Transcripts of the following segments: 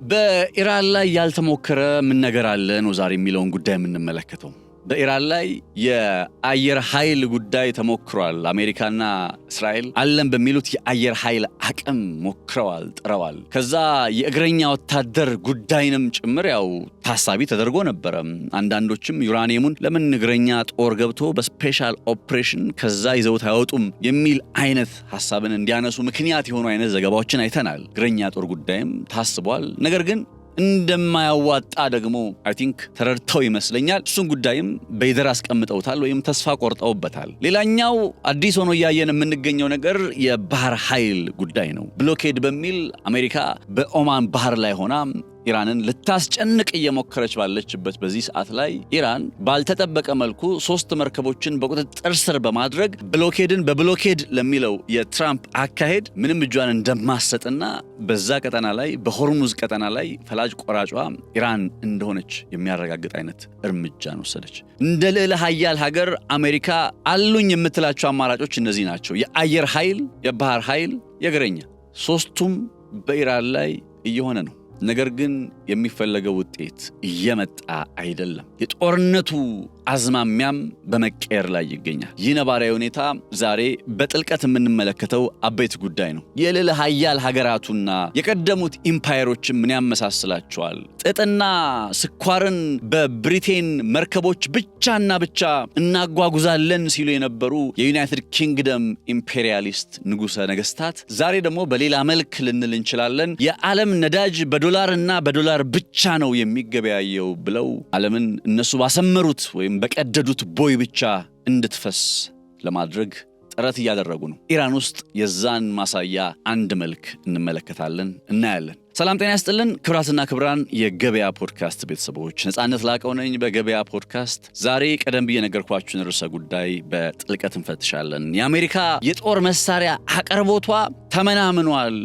በኢራን ላይ ያልተሞከረ ምን ነገር አለ ነው ዛሬ የሚለውን ጉዳይ የምንመለከተው። በኢራን ላይ የአየር ኃይል ጉዳይ ተሞክሯል። አሜሪካና እስራኤል አለን በሚሉት የአየር ኃይል አቅም ሞክረዋል፣ ጥረዋል። ከዛ የእግረኛ ወታደር ጉዳይንም ጭምር ያው ታሳቢ ተደርጎ ነበረ። አንዳንዶችም ዩራኒየሙን ለምን እግረኛ ጦር ገብቶ በስፔሻል ኦፕሬሽን ከዛ ይዘውት አይወጡም የሚል አይነት ሐሳብን እንዲያነሱ ምክንያት የሆኑ አይነት ዘገባዎችን አይተናል። እግረኛ ጦር ጉዳይም ታስቧል። ነገር ግን እንደማያዋጣ ደግሞ አይ ቲንክ ተረድተው ይመስለኛል እሱን ጉዳይም በይደር አስቀምጠውታል ወይም ተስፋ ቆርጠውበታል። ሌላኛው አዲስ ሆኖ ያየን የምንገኘው ነገር የባህር ኃይል ጉዳይ ነው። ብሎኬድ በሚል አሜሪካ በኦማን ባህር ላይ ሆና ኢራንን ልታስጨንቅ እየሞከረች ባለችበት በዚህ ሰዓት ላይ ኢራን ባልተጠበቀ መልኩ 3 መርከቦችን በቁጥጥር ስር በማድረግ ብሎኬድን በብሎኬድ ለሚለው የትራምፕ አካሄድ ምንም እጇን እንደማሰጥና በዛ ቀጠና ላይ በሆርሙዝ ቀጠና ላይ ፈላጭ ቆራጯ ኢራን እንደሆነች የሚያረጋግጥ አይነት እርምጃን ወሰደች። እንደ ልዕለ ኃያል ሀገር አሜሪካ አሉኝ የምትላቸው አማራጮች እነዚህ ናቸው። የአየር ኃይል፣ የባህር ኃይል፣ የእግረኛ። 3ቱም በኢራን ላይ እየሆነ ነው። ነገር ግን የሚፈለገው ውጤት እየመጣ አይደለም። የጦርነቱ አዝማሚያም በመቀየር ላይ ይገኛል። ይህ ነባራዊ ሁኔታ ዛሬ በጥልቀት የምንመለከተው አበይት ጉዳይ ነው። የልዕለ ኃያል ሀገራቱና የቀደሙት ኢምፓየሮችን ምን ያመሳስላቸዋል? ጥጥና ስኳርን በብሪቴን መርከቦች ብቻና ብቻ እናጓጉዛለን ሲሉ የነበሩ የዩናይትድ ኪንግደም ኢምፔሪያሊስት ንጉሠ ነገሥታት ዛሬ ደግሞ በሌላ መልክ ልንል እንችላለን የዓለም ነዳጅ በዶላርና በዶላር ብቻ ነው የሚገበያየው ብለው ዓለምን እነሱ ባሰመሩት ወይም በቀደዱት ቦይ ብቻ እንድትፈስ ለማድረግ ጥረት እያደረጉ ነው። ኢራን ውስጥ የዛን ማሳያ አንድ መልክ እንመለከታለን፣ እናያለን። ሰላም ጤና ይስጥልን ክብራትና ክብራን የገበያ ፖድካስት ቤተሰቦች፣ ነጻነት ላቀው ነኝ። በገበያ ፖድካስት ዛሬ ቀደም ብዬ ነገርኳችሁን ርዕሰ ጉዳይ በጥልቀት እንፈትሻለን። የአሜሪካ የጦር መሳሪያ አቅርቦቷ ተመናምኗል።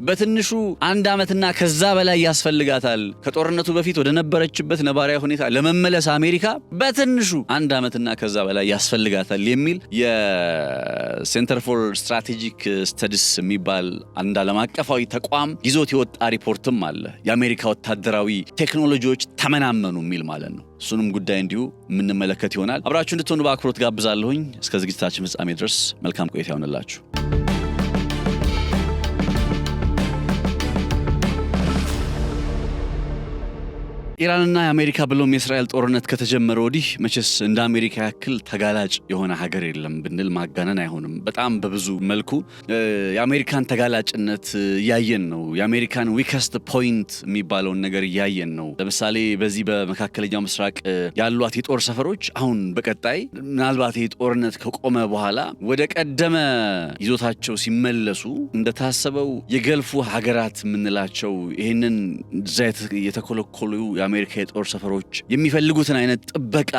በትንሹ 1 ዓመትና ከዛ በላይ ያስፈልጋታል። ከጦርነቱ በፊት ወደ ነበረችበት ነባራዊ ሁኔታ ለመመለስ አሜሪካ በትንሹ 1 ዓመትና ከዛ በላይ ያስፈልጋታል የሚል የሴንተር ፎር ስትራቴጂክ ስተዲስ የሚባል አንድ ዓለም አቀፋዊ ተቋም ይዞት የወጣ ሪፖርትም አለ። የአሜሪካ ወታደራዊ ቴክኖሎጂዎች ተመናመኑ የሚል ማለት ነው። እሱንም ጉዳይ እንዲሁ የምንመለከት ይሆናል። አብራችሁ እንድትሆኑ በአክብሮት ጋብዛለሁኝ። እስከ ዝግጅታችን ፍጻሜ ድረስ መልካም ቆይታ ይሆንላችሁ። ኢራንና የአሜሪካ ብሎም የእስራኤል ጦርነት ከተጀመረ ወዲህ መቼስ እንደ አሜሪካ ያክል ተጋላጭ የሆነ ሀገር የለም ብንል ማጋነን አይሆንም። በጣም በብዙ መልኩ የአሜሪካን ተጋላጭነት እያየን ነው። የአሜሪካን ዊከስት ፖይንት የሚባለውን ነገር እያየን ነው። ለምሳሌ በዚህ በመካከለኛው ምስራቅ ያሏት የጦር ሰፈሮች አሁን በቀጣይ ምናልባት የጦርነት ከቆመ በኋላ ወደ ቀደመ ይዞታቸው ሲመለሱ እንደታሰበው የገልፉ ሀገራት የምንላቸው ይህንን የተኮለኮሉ የአሜሪካ የጦር ሰፈሮች የሚፈልጉትን አይነት ጥበቃ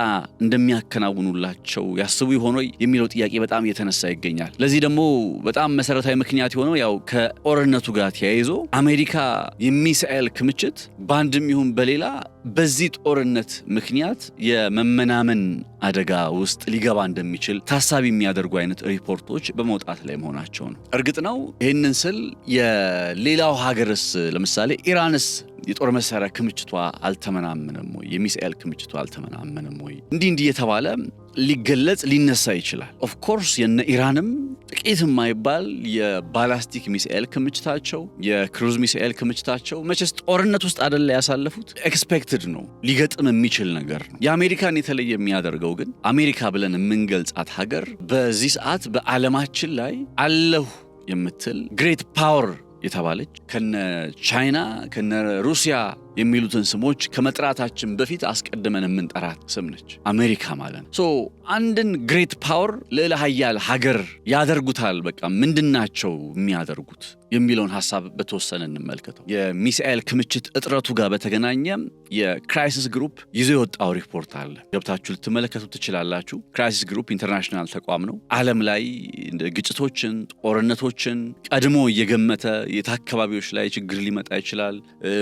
እንደሚያከናውኑላቸው ያስቡ ይሆን የሚለው ጥያቄ በጣም እየተነሳ ይገኛል። ለዚህ ደግሞ በጣም መሰረታዊ ምክንያት የሆነው ያው ከጦርነቱ ጋር ተያይዞ አሜሪካ የሚሳኤል ክምችት በአንድም ይሁን በሌላ በዚህ ጦርነት ምክንያት የመመናመን አደጋ ውስጥ ሊገባ እንደሚችል ታሳቢ የሚያደርጉ አይነት ሪፖርቶች በመውጣት ላይ መሆናቸው ነው። እርግጥ ነው ይህንን ስል የሌላው ሀገርስ ለምሳሌ ኢራንስ የጦር መሳሪያ ክምችቷ አልተመናመነም ወይ? የሚሳኤል ክምችቷ አልተመናመነም ወይ? እንዲህ የተባለ ሊገለጽ ሊነሳ ይችላል። ኦፍ ኮርስ የነ ኢራንም ጥቂት የማይባል የባላስቲክ ሚሳኤል ክምችታቸው፣ የክሩዝ ሚሳኤል ክምችታቸው መቼስ ጦርነት ውስጥ አይደለ ያሳለፉት፣ ኤክስፔክትድ ነው፣ ሊገጥም የሚችል ነገር ነው። የአሜሪካን የተለየ የሚያደርገው ግን አሜሪካ ብለን የምንገልጻት ሀገር በዚህ ሰዓት በዓለማችን ላይ አለሁ የምትል ግሬት ፓወር የተባለች ከነ ቻይና ከነ ሩሲያ የሚሉትን ስሞች ከመጥራታችን በፊት አስቀድመን የምንጠራት ስም ነች አሜሪካ ማለት ነው። አንድን ግሬት ፓወር ልዕለ ኃያል ሀገር ያደርጉታል። በቃ ምንድናቸው የሚያደርጉት የሚለውን ሐሳብ በተወሰነ እንመልከተው። የሚሳኤል ክምችት እጥረቱ ጋር በተገናኘ የክራይሲስ ግሩፕ ይዞ የወጣው ሪፖርት አለ። ገብታችሁ ልትመለከቱ ትችላላችሁ። ክራይሲስ ግሩፕ ኢንተርናሽናል ተቋም ነው። ዓለም ላይ ግጭቶችን፣ ጦርነቶችን ቀድሞ እየገመተ የት አካባቢዎች ላይ ችግር ሊመጣ ይችላል፣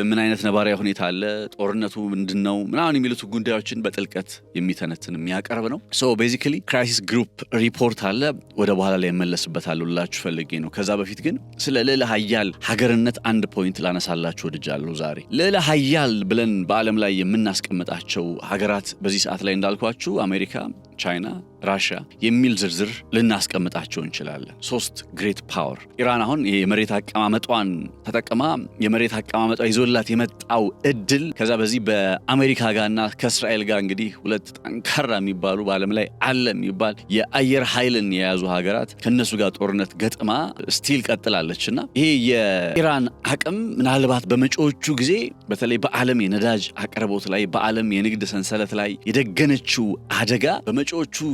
ምን አይነት ነባራዊ ሁኔታ አለ፣ ጦርነቱ ምንድነው ምናምን የሚሉት ጉዳዮችን በጥልቀት የሚተነትን የሚያቀርብ ነው። ሶ ቤዚካሊ ክራይሲስ ግሩፕ ሪፖርት አለ፣ ወደ በኋላ ላይ እመለስበታለሁ ልላችሁ ፈልጌ ነው። ከዛ በፊት ግን ስለ ልዕለ ኃያል ሀገርነት አንድ ፖይንት ላነሳላችሁ ወድጃለሁ ዛሬ። ልዕለ ኃያል ብለን በዓለም ላይ የምናስቀምጣቸው ሀገራት በዚህ ሰዓት ላይ እንዳልኳችሁ አሜሪካ፣ ቻይና፣ ራሽያ የሚል ዝርዝር ልናስቀምጣቸው እንችላለን። 3 ግሬት ፓወር። ኢራን አሁን የመሬት አቀማመጧን ተጠቅማ የመሬት አቀማመጧ ይዞላት የመጣው እድል ከዛ በዚህ በአሜሪካ ጋርና ከእስራኤል ጋር እንግዲህ ሁለት ጠንካራ የሚባሉ በዓለም ላይ አለ የሚባል የአየር ኃይልን የያዙ ሀገራት ከነሱ ጋር ጦርነት ገጥማ ስቲል ቀጥላለችና ይሄ የኢራን አቅም ምናልባት በመጪዎቹ ጊዜ በተለይ በዓለም የነዳጅ አቅርቦት ላይ በዓለም የንግድ ሰንሰለት ላይ የደገነችው አደጋ በመጪዎቹ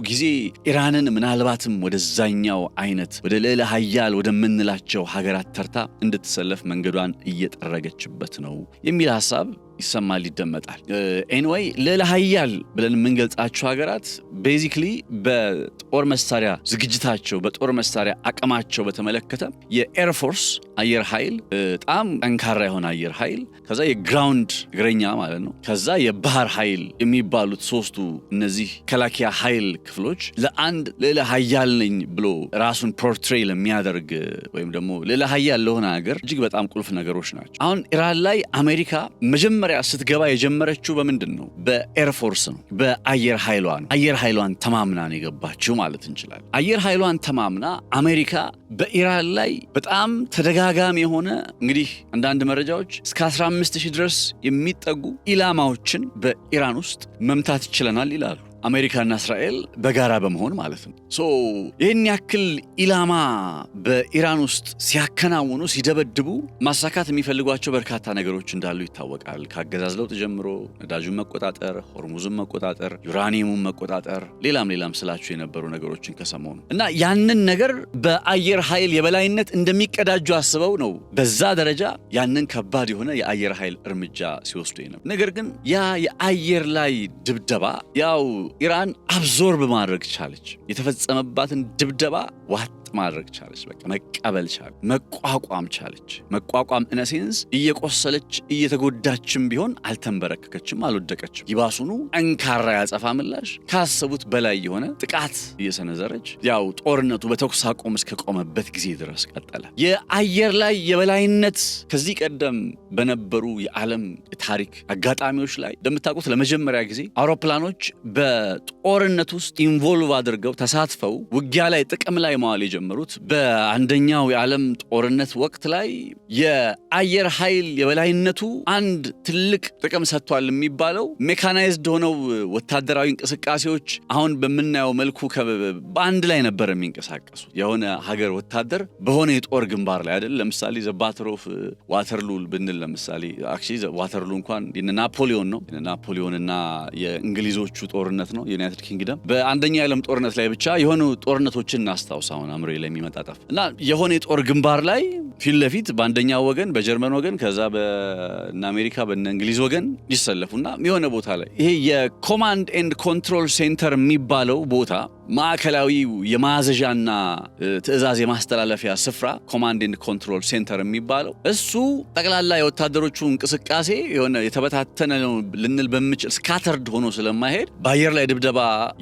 ጊዜ ኢራንን ምናልባትም ወደዛኛው አይነት ወደ ልዕለ ኃያል ወደምንላቸው ሀገራት ተርታ እንድትሰለፍ መንገዷን እየጠረገችበት ነው የሚል ሐሳብ ይሰማል ይደመጣል። ኤኒዌይ ልዕለ ኃያል ብለን የምንገልጻቸው ሀገራት ቤዚክሊ በጦር መሳሪያ ዝግጅታቸው በጦር መሳሪያ አቅማቸው በተመለከተ የኤር ፎርስ አየር ኃይል በጣም ጠንካራ የሆነ አየር ኃይል፣ ከዛ የግራውንድ እግረኛ ማለት ነው፣ ከዛ የባህር ኃይል የሚባሉት ሶስቱ እነዚህ ከላኪያ ኃይል ክፍሎች ለአንድ ልዕለ ኃያል ነኝ ብሎ ራሱን ፖርትሬይ ለሚያደርግ ወይም ደግሞ ልዕለ ኃያል ለሆነ ሀገር እጅግ በጣም ቁልፍ ነገሮች ናቸው። አሁን ኢራን ላይ አሜሪካ መጀመሪያ ስትገባ የጀመረችው በምንድን ነው? በኤር ፎርስ ነው፣ በአየር ኃይሏ ነው። አየር ኃይሏን ተማምና ነው የገባችው ማለት እንችላለን። አየር ኃይሏን ተማምና አሜሪካ በኢራን ላይ በጣም ተደጋጋሚ የሆነ እንግዲህ አንዳንድ መረጃዎች እስከ 15000 ድረስ የሚጠጉ ኢላማዎችን በኢራን ውስጥ መምታት ይችለናል ይላሉ። አሜሪካና እስራኤል በጋራ በመሆን ማለት ነው። ሶ ይህን ያክል ኢላማ በኢራን ውስጥ ሲያከናውኑ ሲደበድቡ ማሳካት የሚፈልጓቸው በርካታ ነገሮች እንዳሉ ይታወቃል። ከአገዛዝ ለውጥ ጀምሮ ነዳጁን መቆጣጠር፣ ሆርሙዝን መቆጣጠር፣ ዩራኒየሙን መቆጣጠር፣ ሌላም ስላቸው የነበሩ ነገሮችን ከሰሞኑ እና ያንን ነገር በአየር ኃይል የበላይነት እንደሚቀዳጁ አስበው ነው በዛ ደረጃ ያንን ከባድ የሆነ የአየር ኃይል እርምጃ ሲወስዱ ነበር። ነገር ግን ያ የአየር ላይ ድብደባ ያው ኢራን አብዞርብ ማድረግ ቻለች። የተፈጸመባትን ድብደባ ዋጥ ማድረግ ቻለች። በቃ መቀበል ቻለች፣ መቋቋም ቻለች። መቋቋም ኢነሴንስ እየቆሰለች እየተጎዳችም ቢሆን አልተንበረከከችም፣ አልወደቀችም። ይባሱኑ ጠንካራ ያጸፋ ምላሽ ካሰቡት በላይ የሆነ ጥቃት እየሰነዘረች ያው ጦርነቱ በተኩስ አቁም እስከቆመበት ጊዜ ድረስ ቀጠለ። የአየር ላይ የበላይነት ከዚህ ቀደም በነበሩ የዓለም ታሪክ አጋጣሚዎች ላይ እንደምታውቁት ለመጀመሪያ ጊዜ አውሮፕላኖች በጦርነት ውስጥ ኢንቮልቭ አድርገው ተሳትፈው ውጊያ ላይ ጥቅም ላይ መዋል የጀመሩት በአንደኛው የዓለም ጦርነት ወቅት ላይ የአየር ኃይል የበላይነቱ አንድ ትልቅ ጥቅም ሰጥቷል የሚባለው ሜካናይዝድ ሆነው ወታደራዊ እንቅስቃሴዎች አሁን በምናየው መልኩ በአንድ ላይ ነበር የሚንቀሳቀሱ። የሆነ ሀገር ወታደር በሆነ የጦር ግንባር ላይ አይደል፣ ለምሳሌ ዘ ባትል ኦፍ ዋተርሉል ብንል ለምሳሌ አክቹሊ ዋተርሉ እንኳን የናፖሊዮን ነው። የናፖሊዮንና የእንግሊዞቹ ጦርነት ነው፣ የዩናይትድ ኪንግደም። በአንደኛ የዓለም ጦርነት ላይ ብቻ የሆኑ ጦርነቶችን እናስታውስ አሁን አምሮ ለሚመጣጣፍ እና የሆነ የጦር ግንባር ላይ ፊት ለፊት በአንደኛው ወገን በጀርመን ወገን ከዛ በእነ አሜሪካ በእነ እንግሊዝ ወገን ይሰለፉና የሆነ ቦታ ላይ ይሄ የኮማንድ ኤንድ ኮንትሮል ሴንተር የሚባለው ቦታ ማዕከላዊ የማዘዣና ትዕዛዝ የማስተላለፊያ ስፍራ ኮማንድ ኤንድ ኮንትሮል ሴንተር የሚባለው እሱ ጠቅላላ የወታደሮቹ እንቅስቃሴ የሆነ የተበታተነ ነው ልንል በምችል ስካተርድ ሆኖ ስለማይሄድ በአየር ላይ ድብደባ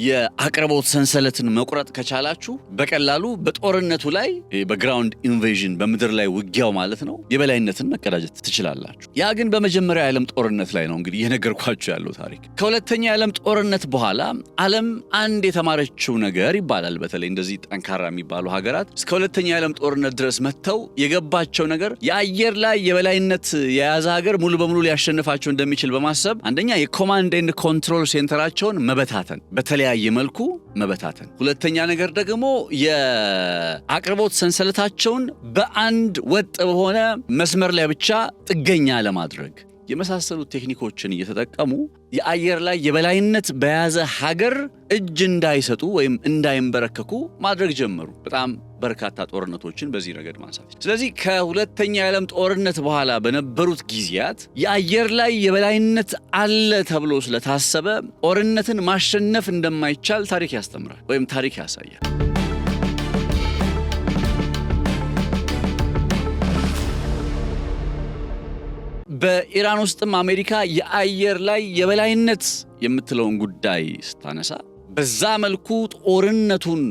የአቅርቦት ሰንሰለትን መቁረጥ ከቻላችሁ በቀላሉ በጦርነቱ ላይ በግራውንድ ኢንቬዥን በምድር ላይ ውጊያው ማለት ነው የበላይነትን መቀዳጀት ትችላላችሁ። ያ ግን በመጀመሪያው የዓለም ጦርነት ላይ ነው እንግዲህ የነገርኳችሁ ያለው ታሪክ። ከሁለተኛው የዓለም ጦርነት በኋላ ዓለም አንድ የተማረችው ነገር ይባላል። በተለይ እንደዚህ ጠንካራ የሚባሉ ሀገራት እስከ ሁለተኛው የዓለም ጦርነት ድረስ መጥተው የገባቸው ነገር የአየር ላይ የበላይነት የያዘ ሀገር ሙሉ በሙሉ ሊያሸንፋቸው እንደሚችል በማሰብ አንደኛ የኮማንድ ኤንድ ኮንትሮል ሴንተራቸውን መበታተን፣ በተለያየ መልኩ መበታተን። ሁለተኛ ነገር ደግሞ የአቅርቦት ሰንሰለታቸውን በአንድ ወጥ በሆነ መስመር ላይ ብቻ ጥገኛ ለማድረግ የመሳሰሉት ቴክኒኮችን እየተጠቀሙ የአየር ላይ የበላይነት በያዘ ሀገር እጅ እንዳይሰጡ ወይም እንዳይንበረከኩ ማድረግ ጀመሩ። በጣም በርካታ ጦርነቶችን በዚህ ረገድ ማንሳት። ስለዚህ ከሁለተኛ የዓለም ጦርነት በኋላ በነበሩት ጊዜያት የአየር ላይ የበላይነት አለ ተብሎ ስለታሰበ ጦርነትን ማሸነፍ እንደማይቻል ታሪክ ያስተምራል ወይም ታሪክ ያሳያል። በኢራን ውስጥም አሜሪካ የአየር ላይ የበላይነት የምትለውን ጉዳይ ስታነሳ በዛ መልኩ ጦርነቱን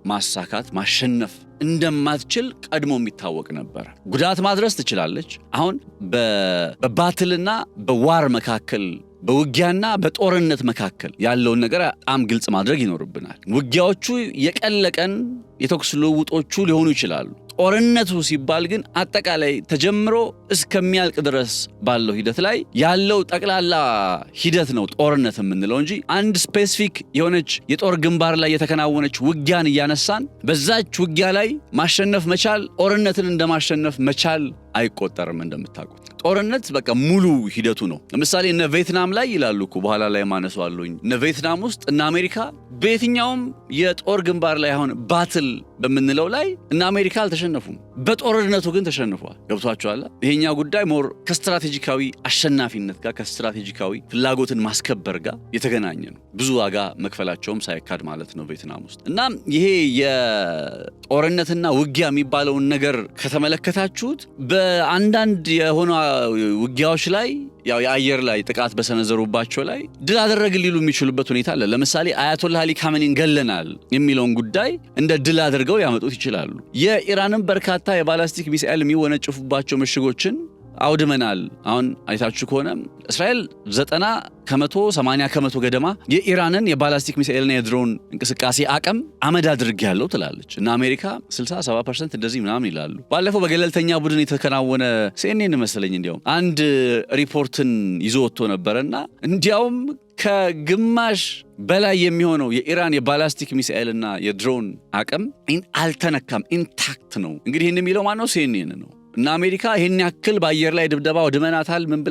ማሳካት ማሸነፍ እንደማትችል ቀድሞ የሚታወቅ ነበር። ጉዳት ማድረስ ትችላለች። አሁን በባትልና በዋር መካከል በውጊያና በጦርነት መካከል ያለውን ነገር በጣም ግልጽ ማድረግ ይኖርብናል። ውጊያዎቹ የቀለቀን የተኩስ ልውውጦቹ ሊሆኑ ይችላሉ። ጦርነቱ ሲባል ግን አጠቃላይ ተጀምሮ እስከሚያልቅ ድረስ ባለው ሂደት ላይ ያለው ጠቅላላ ሂደት ነው ጦርነት የምንለው እንጂ አንድ ስፔሲፊክ የሆነች የጦር ግንባር ላይ የተከናወነች ውጊያን እያነሳን በዛች ውጊያ ላይ ማሸነፍ መቻል ጦርነትን እንደማሸነፍ መቻል አይቆጠርም። እንደምታውቁት ጦርነት በቃ ሙሉ ሂደቱ ነው። ለምሳሌ እነ ቪየትናም ላይ ይላሉ እኮ በኋላ ላይ ማነሳዋለሁኝ። እነ ቪየትናም ውስጥ እነ አሜሪካ በየትኛውም የጦር ግንባር ላይ አሁን ባትል በምንለው ላይ እነ አሜሪካ አልተሸነፉም፣ በጦርነቱ ግን ተሸንፏል። ገብቷቸዋል። ይሄኛው ጉዳይ ሞር ከስትራቴጂካዊ አሸናፊነት ጋር ከስትራቴጂካዊ ፍላጎትን ማስከበር ጋር የተገናኘ ነው። ብዙ ዋጋ መክፈላቸውም ሳይካድ ማለት ነው ቪየትናም ውስጥ። እና ይሄ የጦርነትና ውጊያ የሚባለውን ነገር ከተመለከታችሁት በአንዳንድ የሆኑ ውጊያዎች ላይ ያው የአየር ላይ ጥቃት በሰነዘሩባቸው ላይ ድል አደረግን ሊሉ የሚችሉበት ሁኔታ አለ። ለምሳሌ አያቶላህ አሊ ካሜኒን ገለናል የሚለውን ጉዳይ እንደ ድል አድርገው ሊያመጡት ይችላሉ። የኢራንን በርካታ የባላስቲክ ሚሳኤል የሚወነጭፉባቸው ምሽጎችን አውድመናል። አሁን አይታችሁ ከሆነ እስራኤል 90% ገደማ የኢራንን የባላስቲክ ሚሳኤልና የድሮን እንቅስቃሴ አቅም አመድ አድርጌያለሁ ትላለች እና አሜሪካ 60-70% እንደዚህ ምናምን ይላሉ። ባለፈው በገለልተኛ ቡድን የተከናወነ CNN መሰለኝ እንዲያውም አንድ ሪፖርትን ይዞ ወጥቶ ነበረና እንዲያውም ከግማሽ በላይ የሚሆነው የኢራን የባላስቲክ ሚሳኤልና የድሮን አቅም አልተነካም፣ ኢንታክት ነው። እንግዲህ ይህን የሚለው ማነው? CNN ነው። እና አሜሪካ ይሄን ያክል በአየር ላይ ድብደባ ወድመናታል፣ ምን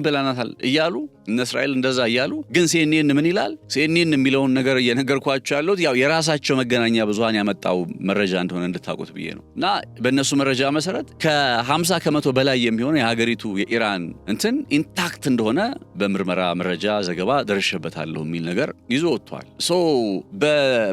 ብለናታል እያሉ እነ እስራኤል እንደዛ እያሉ ግን CNN ምን ይላል? CNN የሚለውን ነገር እየነገርኳቸው ያለሁት ያው የራሳቸው መገናኛ ብዙሃን ያመጣው መረጃ እንደሆነ እንድታውቁት ብዬ ነው። እና በእነሱ መረጃ መሰረት ከ50% በላይ የሚሆነው የሀገሪቱ የኢራን እንትን ኢንታክት እንደሆነ በምርመራ መረጃ ዘገባ ደርሼበታለሁ የሚል ነገር ይዞ ወጥቷል።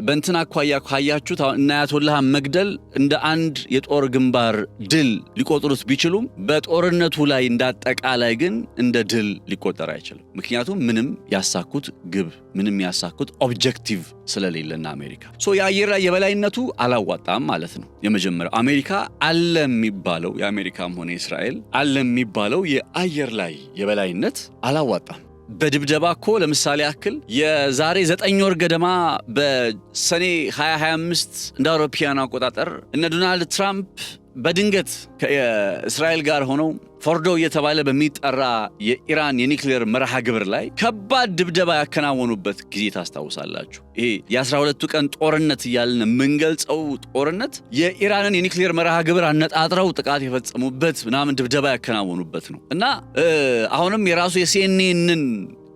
በእንትን አኳያ ካያችሁት እና አያቶላህ መግደል እንደ አንድ የጦር ግንባር ድል ሊቆጥሩት ቢችሉም በጦርነቱ ላይ እንዳጠቃላይ ግን እንደ ድል ሊቆጠር አይችልም። ምክንያቱም ምንም ያሳኩት ግብ ምንም ያሳኩት ኦብጀክቲቭ ስለሌለና አሜሪካ የአየር ላይ የበላይነቱ አላዋጣም ማለት ነው። የመጀመሪያው አሜሪካ አለ የሚባለው የአሜሪካም ሆነ እስራኤል አለ የሚባለው የአየር ላይ የበላይነት አላዋጣም። በድብደባ እኮ ለምሳሌ ያክል የዛሬ 9 ወር ገደማ በሰኔ 2025 እንደ አውሮፓውያን አቆጣጠር እነ ዶናልድ ትራምፕ በድንገት ከእስራኤል ጋር ሆነው ፎርዶ እየተባለ በሚጠራ የኢራን የኒክሌር መርሃ ግብር ላይ ከባድ ድብደባ ያከናወኑበት ጊዜ ታስታውሳላችሁ። ይሄ የ12ቱ ቀን ጦርነት እያልን የምንገልጸው ጦርነት የኢራንን የኒክሌር መርሃ ግብር አነጣጥረው ጥቃት የፈጸሙበት ምናምን ድብደባ ያከናወኑበት ነው እና አሁንም የራሱ የሲኤንኤንን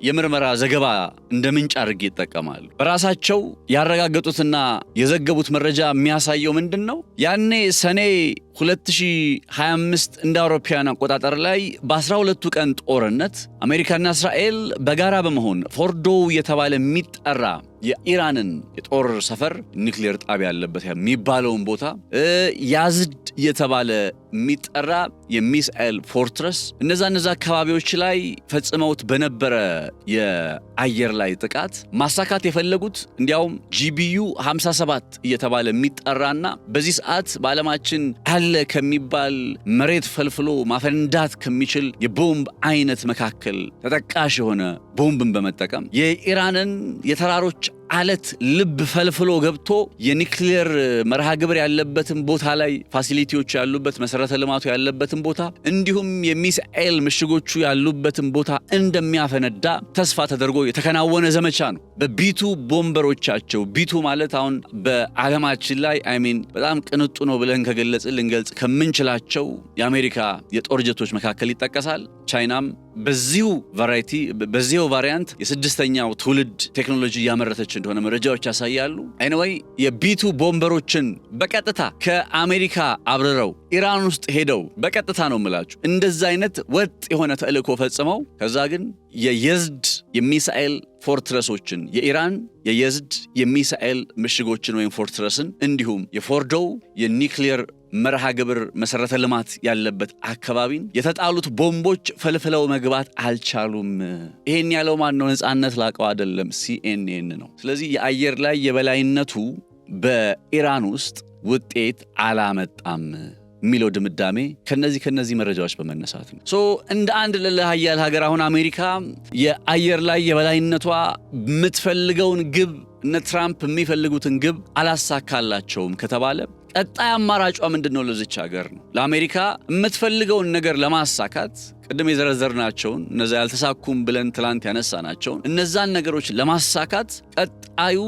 የምርመራ ዘገባ እንደ ምንጭ አድርጌ ይጠቀማሉ። በራሳቸው ያረጋገጡትና የዘገቡት መረጃ የሚያሳየው ምንድን ነው? ያኔ ሰኔ 2025 እንደ አውሮፓውያን አቆጣጠር ላይ በ12ቱ ቀን ጦርነት አሜሪካና እስራኤል በጋራ በመሆን ፎርዶ የተባለ የሚጠራ የኢራንን የጦር ሰፈር ኒክሌር ጣቢያ ያለበት የሚባለውን ቦታ ያዝድ የተባለ የሚጠራ የሚሳኤል ፎርትረስ እነዛ አካባቢዎች ላይ ፈጽመውት በነበረ የአየር ላይ ጥቃት ማሳካት የፈለጉት እንዲያውም GBU 57 እየተባለ የሚጠራና በዚህ ሰዓት በዓለማችን አለ ከሚባል መሬት ፈልፍሎ ማፈንዳት ከሚችል የቦምብ አይነት መካከል ተጠቃሽ የሆነ ቦምብን በመጠቀም የኢራንን የተራሮች አለት ልብ ፈልፍሎ ገብቶ የኒክሌር መርሃ ግብር ያለበትን ቦታ ላይ ፋሲሊቲዎች ያሉበት መሰረተ ልማቱ ያለበትን ቦታ እንዲሁም የሚሳኤል ምሽጎቹ ያሉበትን ቦታ እንደሚያፈነዳ ተስፋ ተደርጎ የተከናወነ ዘመቻ ነው። በቢቱ ቦምበሮቻቸው ቢቱ ማለት አሁን በዓለማችን ላይ በጣም ቅንጡ ነው ብለን ልንገልጽ ከምንችላቸው የአሜሪካ የጦር ጀቶች መካከል ይጠቀሳል። ቻይናም በዚሁ ቫሪያንት የስድስተኛው ትውልድ ቴክኖሎጂ ያመረተች እንደሆነ መረጃዎች ያሳያሉ። ኤኒዌይ የቢቱ ቦምበሮችን በቀጥታ ከአሜሪካ አብረረው ኢራን ውስጥ ሄደው በቀጥታ ነው የምላችሁ እንደዛ አይነት ወጥ የሆነ ተልእኮ ፈጽመው ከዛ ግን የየዝድ የሚሳኤል ፎርትረሶችን የኢራን የየዝድ የሚሳኤል ምሽጎችን ወይም ፎርትረስን እንዲሁም የፎርዶው የኒክሌር መርሃ ግብር መሰረተ ልማት ያለበት አካባቢን የተጣሉት ቦምቦች ፈልፍለው መግባት አልቻሉም። ይሄን ያለው ማን ነው? ነጻነት ላቀው አይደለም፣ CNN ነው። ስለዚህ የአየር ላይ የበላይነቱ በኢራን ውስጥ ውጤት አላመጣም የሚለው ድምዳሜ ከነዚህ መረጃዎች በመነሳት ነው። እንደ አንድ ልዕለ ኃያል ሀገር አሁን አሜሪካ የአየር ላይ የበላይነቷ የምትፈልገውን ግብ እነ ትራምፕ የሚፈልጉትን ግብ አላሳካላቸውም ከተባለ ቀጣይ አማራጯ ምንድነው? ለዚች ሀገር ነው ለአሜሪካ የምትፈልገውን ነገር ለማሳካት ቅድም የዘረዘርናቸውን እነዛ ያልተሳኩም ብለን ትላንት ያነሳናቸውን እነዛን ነገሮች ለማሳካት ቀጣዩ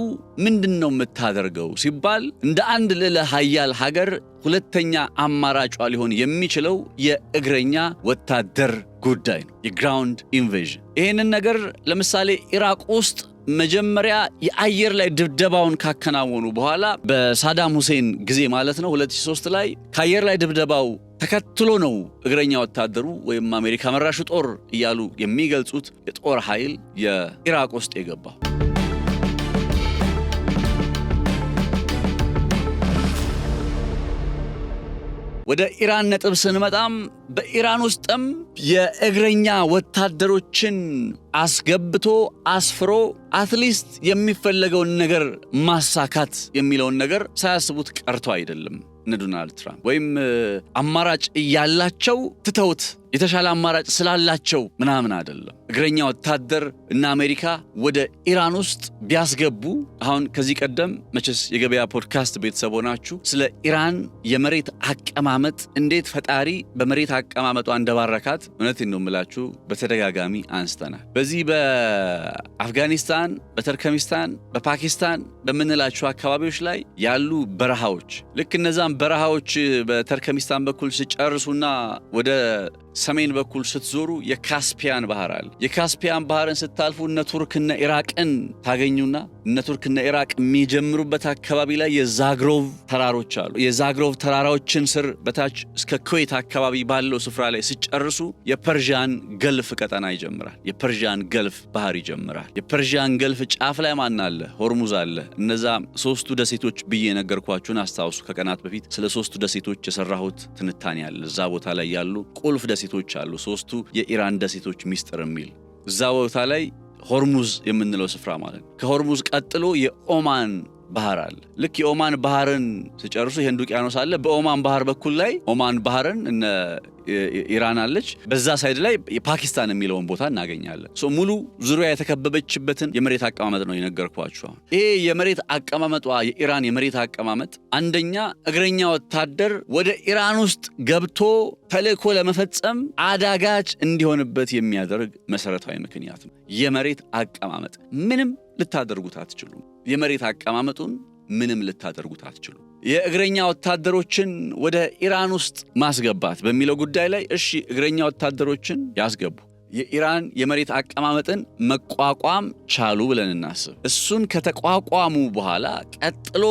ምንድነው የምታደርገው ሲባል እንደ አንድ ልዕለ ኃያል ሀገር ሁለተኛ አማራጯ ሊሆን የሚችለው የእግረኛ ወታደር ጉዳይ ነው፣ የግራውንድ ኢንቬዥን። ይሄንን ነገር ለምሳሌ ኢራቅ ውስጥ መጀመሪያ የአየር ላይ ድብደባውን ካከናወኑ በኋላ በሳዳም ሁሴን ጊዜ ማለት ነው 2003 ላይ ከአየር ላይ ድብደባው ተከትሎ ነው እግረኛ ወታደሩ ወይም አሜሪካ መራሹ ጦር እያሉ የሚገልጹት የጦር ኃይል የኢራቅ ውስጥ የገባው። ወደ ኢራን ነጥብ ስንመጣም በኢራን ውስጥም የእግረኛ ወታደሮችን አስገብቶ አስፍሮ አትሊስት የሚፈለገውን ነገር ማሳካት የሚለውን ነገር ሳያስቡት ቀርቶ አይደለም እነ ዶናልድ ትራምፕ ወይም አማራጭ እያላቸው ትተውት የተሻለ አማራጭ ስላላቸው ምናምን አይደለም። እግረኛ ወታደር እና አሜሪካ ወደ ኢራን ውስጥ ቢያስገቡ አሁን ከዚህ ቀደም መቼስ የገበያ ፖድካስት ቤተሰብ ሆናችሁ ስለ ኢራን የመሬት አቀማመጥ እንዴት ፈጣሪ በመሬት አቀማመጧ እንደባረካት እውነቴን ነው የምላችሁ በተደጋጋሚ አንስተናል። በዚህ በአፍጋኒስታን፣ በተርከሚስታን፣ በፓኪስታን በምንላቸው አካባቢዎች ላይ ያሉ በረሃዎች ልክ እነዛም በረሃዎች በተርከሚስታን በኩል ሲጨርሱና ወደ ሰሜን በኩል ስትዞሩ የካስፒያን ባህር አለ። የካስፒያን ባህርን ስታልፉ እነ ቱርክና ኢራቅን ታገኙና እነ ቱርክና ኢራቅ የሚጀምሩበት አካባቢ ላይ የዛግሮቭ ተራሮች አሉ። የዛግሮቭ ተራራዎችን ስር በታች እስከ ኩዌት አካባቢ ባለው ስፍራ ላይ ሲጨርሱ የፐርሺያን ገልፍ ቀጠና ይጀምራል። የፐርሺያን ገልፍ ባህር ይጀምራል። የፐርሺያን ገልፍ ጫፍ ላይ ማን አለ? ሆርሙዝ አለ። እነዛ ሶስቱ ደሴቶች ብዬ ነገርኳችሁን አስታውሱ። ከቀናት በፊት ስለ ሶስቱ ደሴቶች የሰራሁት ትንታኔ አለ። እዛ ቦታ ላይ ያሉ ቁልፍ ደሴቶች አሉ። ሶስቱ የኢራን ደሴቶች ሚስጥር የሚል እዛ ቦታ ላይ ሆርሙዝ የምንለው ስፍራ ማለት ነው። ከሆርሙዝ ቀጥሎ የኦማን ባህር አለ። ልክ የኦማን ባህርን ሲጨርሱ የህንድ ውቅያኖስ አለ። በኦማን ባህር በኩል ላይ ኦማን ባህርን እነ ኢራን አለች። በዛ ሳይድ ላይ የፓኪስታን የሚለውን ቦታ እናገኛለን። ሙሉ ዙሪያ የተከበበችበትን የመሬት አቀማመጥ ነው የነገርኳችሁ። ይሄ የመሬት አቀማመጧ የኢራን የመሬት አቀማመጥ አንደኛ እግረኛ ወታደር ወደ ኢራን ውስጥ ገብቶ ተልእኮ ለመፈጸም አዳጋች እንዲሆንበት የሚያደርግ መሰረታዊ ምክንያት ነው። የመሬት አቀማመጥ ምንም ልታደርጉት አትችሉም። የመሬት አቀማመጡን ምንም ልታደርጉት አትችሉም። የእግረኛ ወታደሮችን ወደ ኢራን ውስጥ ማስገባት በሚለው ጉዳይ ላይ እሺ እግረኛ ወታደሮችን ያስገቡ፣ የኢራን የመሬት አቀማመጥን መቋቋም ቻሉ ብለን እናስብ። እሱን ከተቋቋሙ በኋላ ቀጥሎ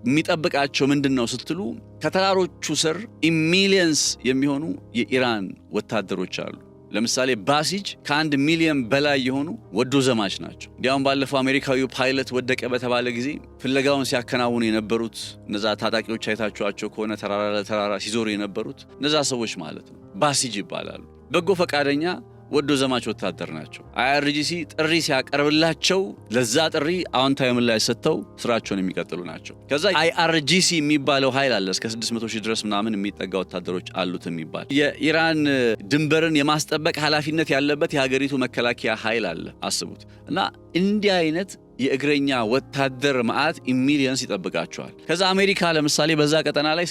የሚጠብቃቸው ምንድነው ስትሉ ከተራሮቹ ስር ሚሊየንስ የሚሆኑ የኢራን ወታደሮች አሉ። ለምሳሌ ባሲጅ ከ1 ሚሊዮን በላይ የሆኑ ወዶ ዘማች ናቸው። እንዲያውም ባለፈው አሜሪካዊው ፓይለት ወደቀ በተባለ ጊዜ ፍለጋውን ሲያከናውኑ የነበሩት እነዛ ታጣቂዎች አይታችኋቸው ከሆነ ተራራ ለተራራ ሲዞሩ የነበሩት እነዛ ሰዎች ማለት ነው ባሲጅ ይባላሉ። በጎ ፈቃደኛ ወዶ ዘማች ወታደር ናቸው። IRGC ጥሪ ሲያቀርብላቸው ለዛ ጥሪ አዎንታዊ ምላሽ ሰጥተው ስራቸውን የሚቀጥሉ ናቸው። ከዛ IRGC የሚባለው ኃይል አለ። እስከ 600,000 ድረስ ምናምን የሚጠጋ ወታደሮች አሉት የሚባል የኢራን ድንበርን የማስጠበቅ ኃላፊነት ያለበት የሀገሪቱ መከላከያ ኃይል አለ። አስቡት። እና እንዲህ አይነት የእግረኛ ወታደር ማዕት ሚሊየንስ ይጠብቃቸዋል። ከዛ አሜሪካ ለምሳሌ በዛ ቀጠና ላይ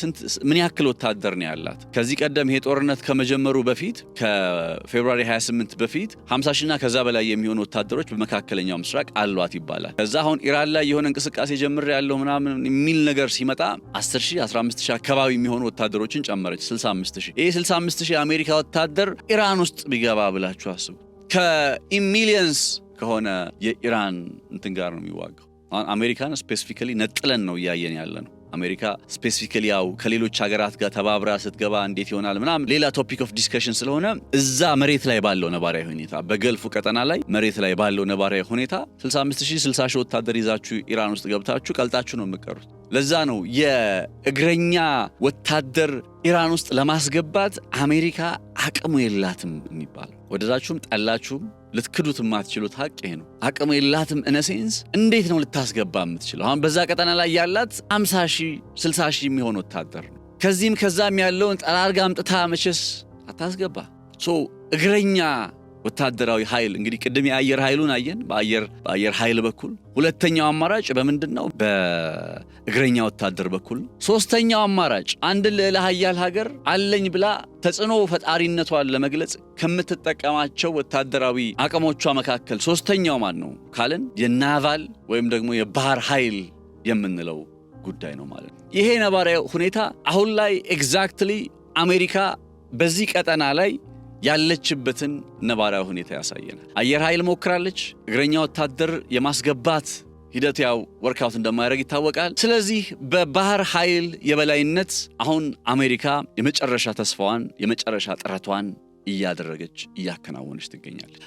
ምን ያክል ወታደር ነው ያላት? ከዚህ ቀደም ይሄ ጦርነት ከመጀመሩ በፊት ከፌብሩዋሪ 28 በፊት 50,000ና ከዛ በላይ የሚሆኑ ወታደሮች በመካከለኛው ምስራቅ አሏት ይባላል። ከዛ አሁን ኢራን ላይ የሆነ እንቅስቃሴ ጀምር ያለው ምናምን የሚል ነገር ሲመጣ 10,000 15,000 አካባቢ የሚሆኑ ወታደሮችን ጨመረች። 65,000። ይሄ 65,000 የአሜሪካ ወታደር ኢራን ውስጥ ቢገባ ብላችሁ አስቡ። ከሚሊየንስ ከሆነ የኢራን እንትን ጋር ነው የሚዋጋው። አሜሪካን ስፔሲፊካሊ ነጥለን ነው እያየን ያለ ነው። አሜሪካ ስፔሲፊካሊ ያው ከሌሎች ሀገራት ጋር ተባብራ ስትገባ እንዴት ይሆናል ምናምን ሌላ ቶፒክ ኦፍ ዲስከሽን ስለሆነ እዛ መሬት ላይ ባለው ነባራዊ ሁኔታ በገልፉ ቀጠና ላይ መሬት ላይ ባለው ነባራዊ ሁኔታ 65000 ወታደር ይዛችሁ ኢራን ውስጥ ገብታችሁ ቀልጣችሁ ነው የምትቀሩት። ለዛ ነው የእግረኛ ወታደር ኢራን ውስጥ ለማስገባት አሜሪካ አቅሙ የላትም የሚባለው። ወደዛችሁም ጠላችሁም ልትክዱት የማትችሉት ሀቅ ይሄ ነው። አቅሙ የላትም ኢነሴንስ እንዴት ነው ልታስገባ የምትችለው? አሁን በዛ ቀጠና ላይ ያላት 50000 60000 የሚሆን ወታደር ነው። ከዚህም ከዛም ያለውን ጠራርጋ አምጥታ መቼስ አታስገባ። እግረኛ ወታደራዊ ኃይል እንግዲህ ቅድም የአየር ኃይሉን አየን። በአየር ኃይል በኩል ሁለተኛው አማራጭ በምንድነው? በእግረኛ ወታደር በኩል። ሶስተኛው አማራጭ አንድ ልዕለ ኃያል ሀገር አለኝ ብላ ተጽዕኖ ፈጣሪነቷን ለመግለጽ ከምትጠቀማቸው ወታደራዊ አቅሞቿ መካከል ሶስተኛው ማን ነው ካልን የናቫል ወይም ደግሞ የባህር ኃይል የምንለው ጉዳይ ነው ማለት ነው። ይሄ ነባራዊ ሁኔታ አሁን ላይ ኤግዛክትሊ አሜሪካ በዚህ ቀጠና ላይ ያለችበትን ነባራዊ ሁኔታ ያሳየናል። አየር ኃይል ሞክራለች። እግረኛ ወታደር የማስገባት ሂደት ያው ወርክአውት እንደማያደርግ ይታወቃል። ስለዚህ በባህር ኃይል የበላይነት አሁን አሜሪካ የመጨረሻ ተስፋዋን የመጨረሻ ጥረቷን እያከናወነች ትገኛለች።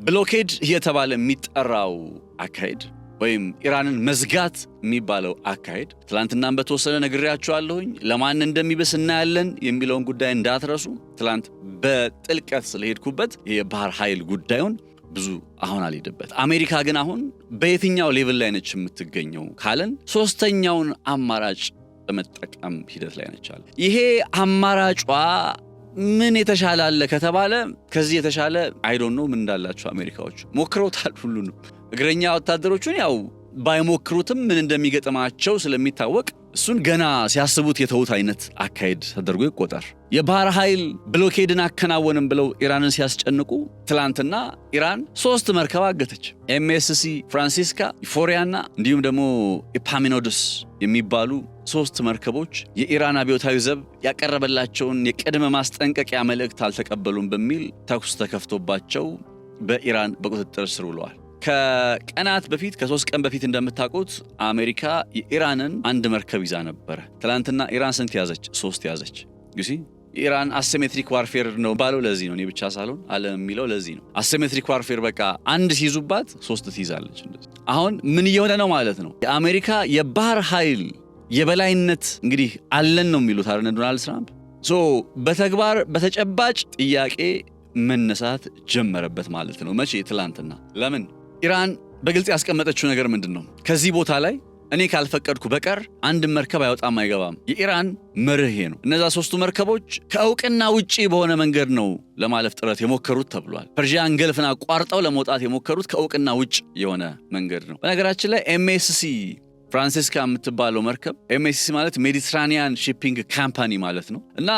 ብሎኬድ እየተባለ የሚጠራው አካሄድ ወይም ኢራንን መዝጋት የሚባለው አካሄድ ትላንትናም በተወሰነ ነግሬያችኋለሁኝ። ለማን እንደሚበስ እናያለን የሚለውን ጉዳይ እንዳትረሱ። ትላንት በጥልቀት ስለሄድኩበት የባህር ኃይል ጉዳዩን ብዙ አሁን አልሄድበት። አሜሪካ ግን አሁን በየትኛው ሌቭል ላይ ነች የምትገኘው ካለን ሶስተኛውን አማራጭ በመጠቀም ሂደት ላይ ነች አለ። ይሄ አማራጯ ምን የተሻለ አለ ከተባለ ከዚህ የተሻለ አይ ዶንት ኖ ምን እንዳላቸው አሜሪካዎች ሞክረውታል ሁሉንም። እግረኛ ወታደሮቹን ያው ባይሞክሩትም ምን እንደሚገጥማቸው ስለሚታወቅ እሱን ገና ሲያስቡት የተውት አይነት አካሄድ ተደርጎ ይቆጠር። የባህር ኃይል ብሎኬድን አከናወንም ብለው ኢራንን ሲያስጨንቁ ትላንትና ኢራን 3 መርከብ አገተች። ኤምኤስሲ ፍራንሲስካ፣ ዩፎሪያና እንዲሁም ደግሞ ኤፓሚኖድስ የሚባሉ 3 መርከቦች የኢራን አብዮታዊ ዘብ ያቀረበላቸውን የቅድመ ማስጠንቀቂያ መልእክት አልተቀበሉም በሚል ተኩስ ተከፍቶባቸው በኢራን በቁጥጥር ስር ውለዋል። ከቀናት በፊት ከ3 ቀን በፊት እንደምታውቁት አሜሪካ የኢራንን አንድ መርከብ ይዛ ነበረ። ትላንትና ኢራን ስንት ያዘች? 3 ያዘች። ዩሲ ኢራን አሲሜትሪክ ዋርፌር ነው ባለው ለዚህ ነው። እኔ ብቻ ሳልሆን ዓለም የሚለው ለዚህ ነው። አሲሜትሪክ ዋርፌር በቃ አንድ ሲይዙባት 3 ትይዛለች። እንደዚህ አሁን ምን እየሆነ ነው ማለት ነው? የአሜሪካ የባህር ኃይል የበላይነት እንግዲህ አለን ነው የሚሉት አይደል ዶናልድ ትራምፕ። በተግባር በተጨባጭ ጥያቄ መነሳት ጀመረበት ማለት ነው። መቼ? ትላንትና። ለምን? ኢራን በግልጽ ያስቀመጠችው ነገር ምንድነው? ከዚህ ቦታ ላይ እኔ ካልፈቀድኩ በቀር አንድ መርከብ አይወጣም አይገባም። የኢራን መርህ ነው። እነዛ 3ቱ መርከቦች ከእውቅና ውጪ በሆነ መንገድ ነው ለማለፍ ጥረት የሞከሩት ተብሏል። ፐርሺያን ገልፍን አቋርጠው ለመውጣት የሞከሩት ከእውቅና ውጭ የሆነ መንገድ ነው። በነገራችን ላይ ኤምኤስሲ ፍራንሲስካ የምትባለው መርከብ ኤምኤስሲ ማለት ሜዲትራኒያን ሺፒንግ ካምፓኒ ማለት ነው። እና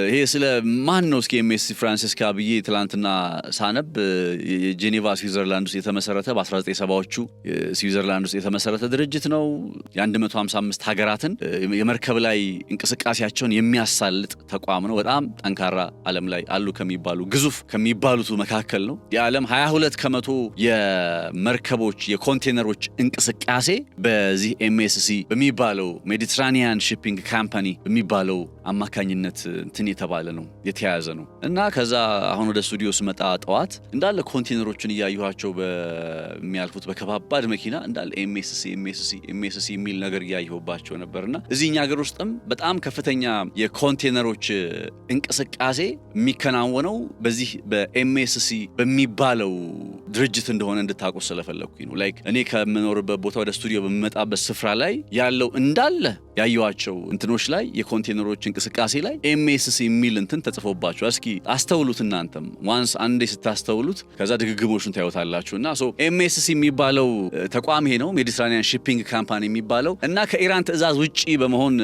ይሄ ስለ ማን ነው እስኪ ኤምኤስሲ ፍራንሲስካ ብዬ ትላንትና ሳነብ የጄኔቫ ስዊዘርላንድ ውስጥ የተመሰረተ በ1970ዎቹ ስዊዘርላንድ ውስጥ የተመሰረተ ድርጅት ነው። የ155 ሀገራትን የመርከብ ላይ እንቅስቃሴያቸውን የሚያሳልጥ ተቋም ነው። በጣም ጠንካራ ዓለም ላይ አሉ ከሚባሉ ግዙፍ ከሚባሉት መካከል ነው። የዓለም 22% የመርከቦች የኮንቴነሮች እንቅስቃሴ በዚህ ኤምኤስሲ በሚባለው ሜዲትራኒያን ሺፒንግ ካምፓኒ በሚባለው አማካኝነት እንትን የተባለ ነው የተያዘ ነው። እና ከዛ አሁን ወደ ስቱዲዮ ስመጣ ጠዋት እንዳለ ኮንቴነሮችን እያየኋቸው በሚያልፉት በከባባድ መኪና እንዳለ ኤምኤስሲ የሚል ነገር እያየሁባቸው ነበርና እዚህኛ ሀገር ውስጥም በጣም ከፍተኛ የኮንቴነሮች እንቅስቃሴ የሚከናወነው በዚህ በኤምኤስሲ በሚባለው ድርጅት እንደሆነ እንድታውቁ ስለፈለኩኝ ነው። ላይክ እኔ ከምኖርበት ቦታ ወደ ስቱዲዮ በመጣበት ስፍራ ላይ ያለው እንዳለ ያዩዋቸው እንትኖች ላይ የኮንቴነሮች እንቅስቃሴ ላይ ኤምኤስሲ የሚል እንትን ተጽፎባቸው እስኪ አስተውሉት። እናንተም ዋንስ አንዴ ስታስተውሉት ከዛ ድግግሞሹን ታዩታላችሁና ኤምኤስሲ የሚባለው ተቋም ይሄ ነው ሜዲትራኒያን ሺፒንግ ካምፓኒ የሚባለው እና ከኢራን ትዕዛዝ ውጪ በመሆን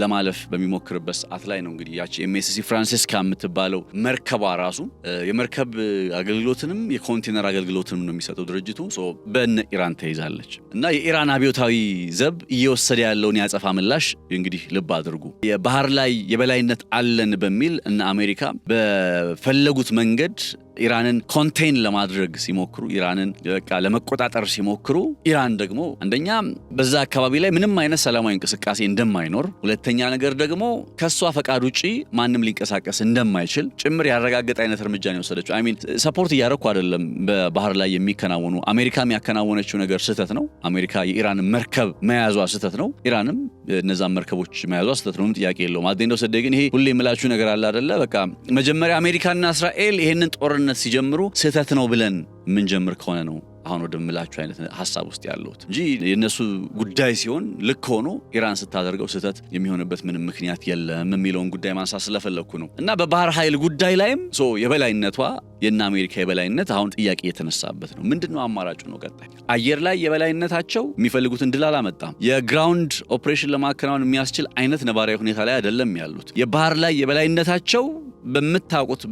ለማለፍ በሚሞክርበት ሰዓት ላይ ነው እንግዲህ ያቺ ኤምኤስሲ ፍራንሲስካ የምትባለው መርከቧ ራሱ የመርከብ አገልግሎትንም የኮንቴነር አገልግሎትንም ነው የሚሰጠው ድርጅቱ በእነ ኢራን ተይዛለች። እና የኢራን አብዮታዊ ዘብ እየወሰደ ያለውን ያጸፋ ምላሽ እንግዲህ ልብ አድርጉ። የባህር ላይ የበላይነት አለን በሚል እና አሜሪካ በፈለጉት መንገድ ኢራንን ኮንቴን ለማድረግ ሲሞክሩ ኢራንን በቃ ለመቆጣጠር ሲሞክሩ ኢራን ደግሞ አንደኛ በዛ አካባቢ ላይ ምንም አይነት ሰላማዊ እንቅስቃሴ እንደማይኖር ሁለተኛ ነገር ደግሞ ከሷ ፈቃድ ውጪ ማንም ሊንቀሳቀስ እንደማይችል ጭምር ያረጋግጥ አይነት እርምጃ ነው የወሰደችው አይ ሚን ሰፖርት እያደረኩ አይደለም በባህር ላይ የሚከናወኑ አሜሪካም ያከናወነችው ነገር ስህተት ነው አሜሪካ የኢራን መርከብ መያዟ ስህተት ነው ኢራንም እነዛ መርከቦች መያዟ ስህተት ነው ጥያቄ የለውም አደንደው ሰደ ግን ይሄ ሁሌ የምላችሁ ነገር አለ አይደለ በቃ መጀመሪያ አሜሪካና እስራኤል ይሄንን ጦርነት ሲጀምሩ ስህተት ነው ብለን ምን ጀምር ከሆነ ነው አሁን ወደምላችሁ አይነት ሐሳብ ውስጥ ያለውት እንጂ የነሱ ጉዳይ ሲሆን ልክ ሆኖ ኢራን ስታደርገው ስህተት የሚሆንበት ምንም ምክንያት የለም የሚለውን ጉዳይ ማንሳት ስለፈለኩ ነው እና በባህር ኃይል ጉዳይ ላይም የበላይነቷ የና አሜሪካ የበላይነት አሁን ጥያቄ የተነሳበት ነው ምንድነው አማራጩ ነው ቀጣይ አየር ላይ የበላይነታቸው የሚፈልጉትን ድል አላመጣም የግራውንድ ኦፕሬሽን ለማከናወን የሚያስችል አይነት ነባራዊ ሁኔታ ላይ አይደለም ያሉት የባህር ላይ የበላይነታቸው